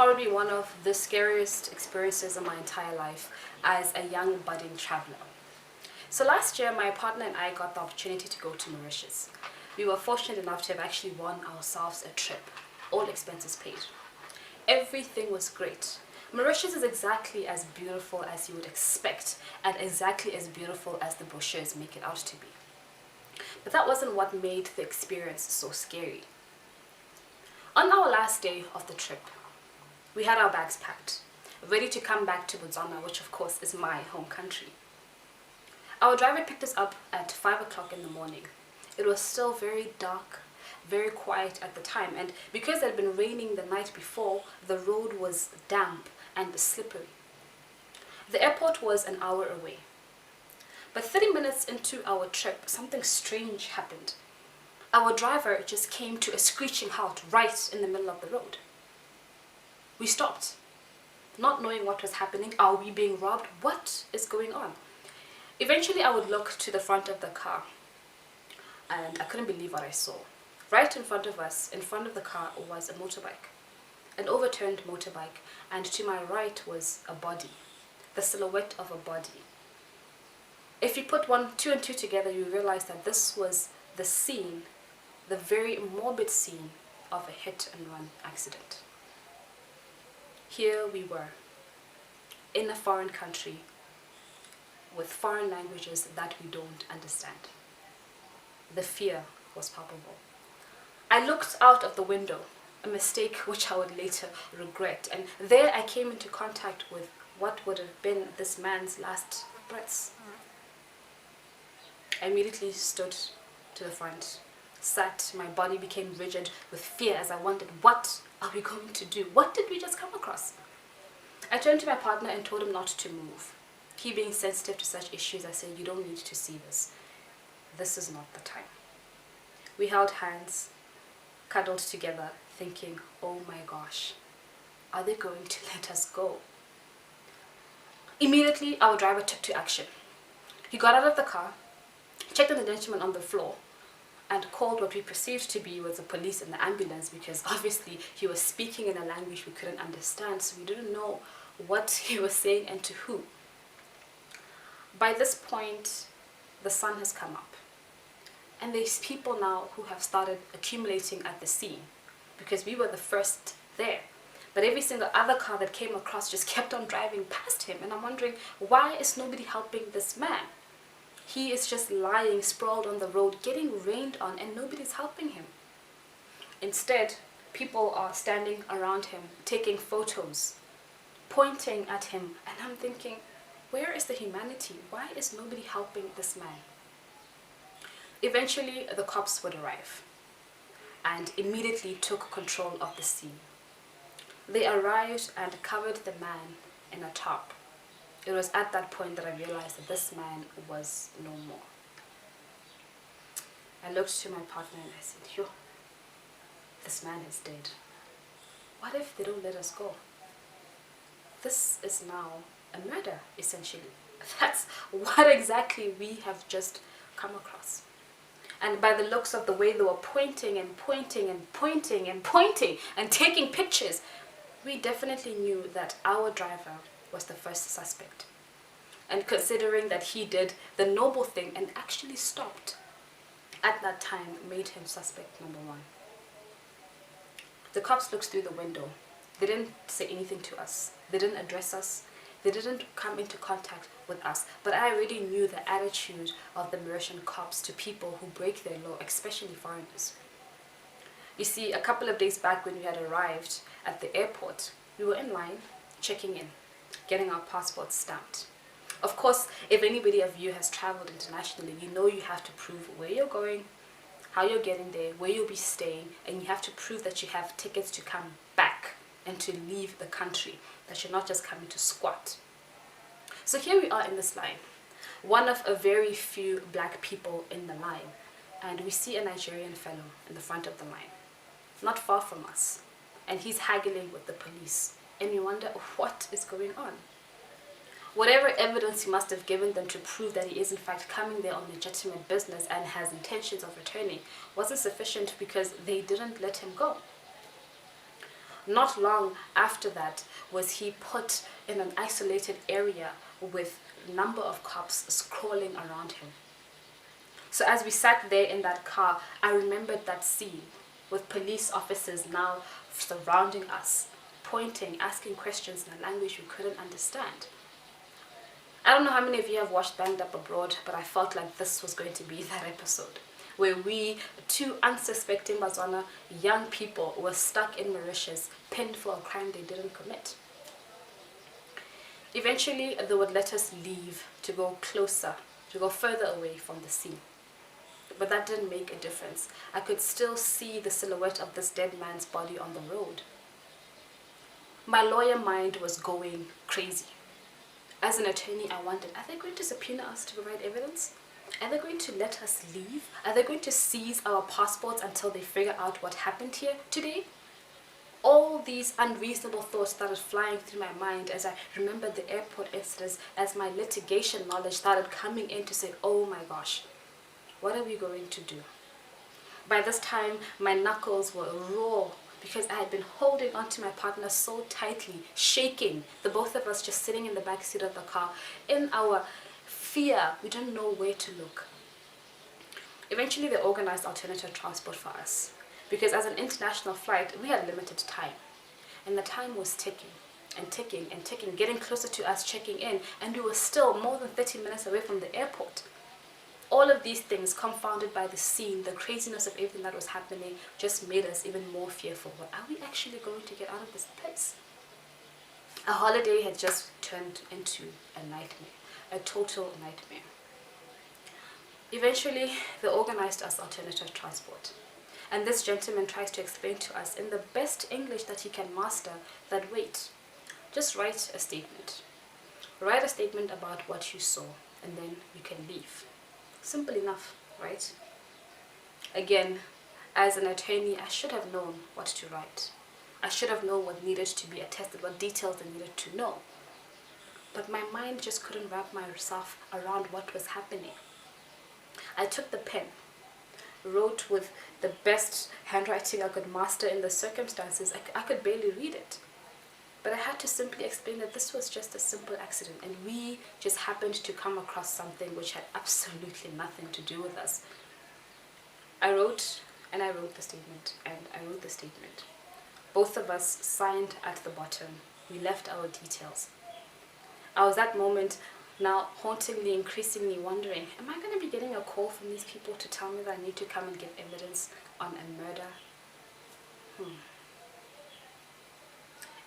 probably one of the scariest experiences of my entire life as a young budding traveler. So last year, my partner and I got the opportunity to go to Mauritius. We were fortunate enough to have actually won ourselves a trip, all expenses paid. Everything was great. Mauritius is exactly as beautiful as you would expect and exactly as beautiful as the brochures make it out to be. But that wasn't what made the experience so scary. On our last day of the trip, we had our bags packed, ready to come back to Botswana, which of course is my home country. Our driver picked us up at 5 o'clock in the morning. It was still very dark, very quiet at the time, and because it had been raining the night before, the road was damp and slippery. The airport was an hour away. But 30 minutes into our trip, something strange happened. Our driver just came to a screeching halt right in the middle of the road. We stopped, not knowing what was happening. Are we being robbed? What is going on? Eventually, I would look to the front of the car, and I couldn't believe what I saw. Right in front of us, in front of the car, was a motorbike, an overturned motorbike, and to my right was a body, the silhouette of a body. If you put two and two together, you realize that this was the scene, the very morbid scene of a hit-and-run accident. Here we were, in a foreign country, with foreign languages that we don't understand. The fear was palpable. I looked out of the window, a mistake which I would later regret, and there I came into contact with what would have been this man's last breaths. I immediately stood to the front, sat, my body became rigid with fear as I wondered, what are we going to do? What did we just come across? I turned to my partner and told him not to move. He being sensitive to such issues, I said, you don't need to see this. This is not the time. We held hands, cuddled together, thinking, oh my gosh, are they going to let us go? Immediately, our driver took to action. He got out of the car, checked on the gentleman on the floor, and called what we perceived to be was the police and the ambulance, because obviously he was speaking in a language we couldn't understand, so we didn't know what he was saying and to who. By this point, the sun has come up, and there's people now who have started accumulating at the scene, because we were the first there. But every single other car that came across just kept on driving past him, and I'm wondering, why is nobody helping this man? He is just lying, sprawled on the road, getting rained on, and nobody's helping him. Instead, people are standing around him, taking photos, pointing at him, and I'm thinking, where is the humanity? Why is nobody helping this man? Eventually, the cops would arrive and immediately took control of the scene. They arrived and covered the man in a tarp. It was at that point that I realized that this man was no more. I looked to my partner and I said, yo, this man is dead. What if they don't let us go? This is now a murder, essentially. That's what exactly we have just come across. And by the looks of the way they were pointing and pointing and pointing and pointing and taking pictures, we definitely knew that our driver was the first suspect. And considering that he did the noble thing and actually stopped at that time, made him suspect number one. The cops looked through the window. They didn't say anything to us. They didn't address us. They didn't come into contact with us. But I already knew the attitude of the Mauritian cops to people who break their law, especially foreigners. You see, a couple of days back when we had arrived at the airport, we were in line, checking in, getting our passports stamped. Of course, if anybody of you has traveled internationally, you know you have to prove where you're going, how you're getting there, where you'll be staying, and you have to prove that you have tickets to come back and to leave the country, that you're not just coming to squat. So here we are in this line, one of a very few black people in the line, and we see a Nigerian fellow in the front of the line, not far from us, and he's haggling with the police, and we wonder what is going on. Whatever evidence he must have given them to prove that he is in fact coming there on legitimate business and has intentions of returning wasn't sufficient because they didn't let him go. Not long after that was he put in an isolated area with a number of cops scrolling around him. So as we sat there in that car, I remembered that scene with police officers now surrounding us, pointing, asking questions in a language we couldn't understand. I don't know how many of you have watched Banged Up Abroad, but I felt like this was going to be that episode where we, two unsuspecting Botswana young people, were stuck in Mauritius, pinned for a crime they didn't commit. Eventually, they would let us leave to go closer, to go further away from the scene. But that didn't make a difference. I could still see the silhouette of this dead man's body on the road. My lawyer mind was going crazy. As an attorney, I wondered, are they going to subpoena us to provide evidence? Are they going to let us leave? Are they going to seize our passports until they figure out what happened here today? All these unreasonable thoughts started flying through my mind as I remembered the airport incidents, as my litigation knowledge started coming in to say, oh my gosh, what are we going to do? By this time, my knuckles were raw because I had been holding onto my partner so tightly, shaking, the both of us just sitting in the back seat of the car. In our fear, we didn't know where to look. Eventually, they organized alternative transport for us because as an international flight, we had limited time. And the time was ticking and ticking and ticking, getting closer to us checking in, and we were still more than 30 minutes away from the airport. All of these things, confounded by the scene, the craziness of everything that was happening, just made us even more fearful. Well, are we actually going to get out of this place? A holiday had just turned into a nightmare, a total nightmare. Eventually, they organized us alternative transport. And this gentleman tries to explain to us in the best English that he can master that, wait, just write a statement. Write a statement about what you saw, and then you can leave. Simple enough, right? Again, as an attorney, I should have known what to write. I should have known what needed to be attested, what details I needed to know. But my mind just couldn't wrap myself around what was happening. I took the pen, wrote with the best handwriting I could master in the circumstances. I could barely read it. But I had to simply explain that this was just a simple accident and we just happened to come across something which had absolutely nothing to do with us. I wrote the statement and I wrote the statement. Both of us signed at the bottom. We left our details. I was that moment now hauntingly, increasingly wondering, am I going to be getting a call from these people to tell me that I need to come and give evidence on a murder?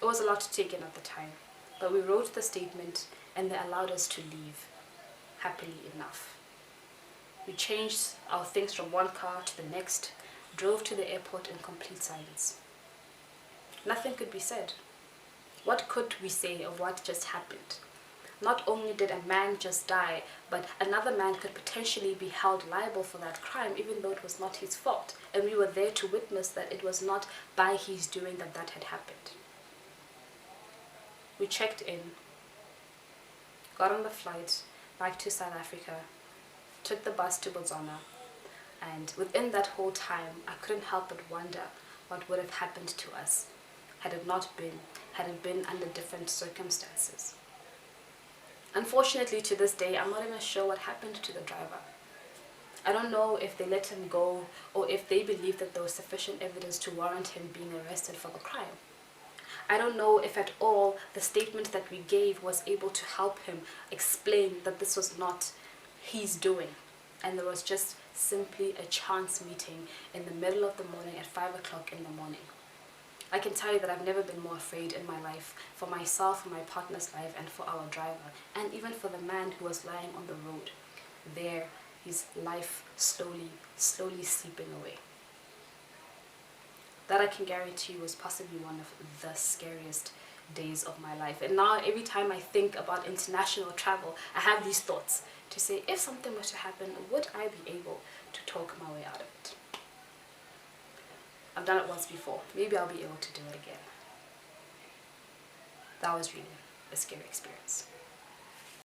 It was a lot to take in at the time, but we wrote the statement and they allowed us to leave, happily enough. We changed our things from one car to the next, drove to the airport in complete silence. Nothing could be said. What could we say of what just happened? Not only did a man just die, but another man could potentially be held liable for that crime, even though it was not his fault. And we were there to witness that it was not by his doing that that had happened. We checked in, got on the flight back to South Africa, took the bus to Botswana, and within that whole time, I couldn't help but wonder what would have happened to us had it been under different circumstances. Unfortunately, to this day, I'm not even sure what happened to the driver. I don't know if they let him go or if they believed that there was sufficient evidence to warrant him being arrested for the crime. I don't know if at all the statement that we gave was able to help him explain that this was not his doing and there was just simply a chance meeting in the middle of the morning at 5 o'clock in the morning. I can tell you that I've never been more afraid in my life, for myself, for my partner's life, and for our driver, and even for the man who was lying on the road, there, his life slowly slipping away. That I can guarantee was possibly one of the scariest days of my life. And now every time I think about international travel, I have these thoughts to say, if something was to happen, would I be able to talk my way out of it? I've done it once before. Maybe I'll be able to do it again. That was really a scary experience.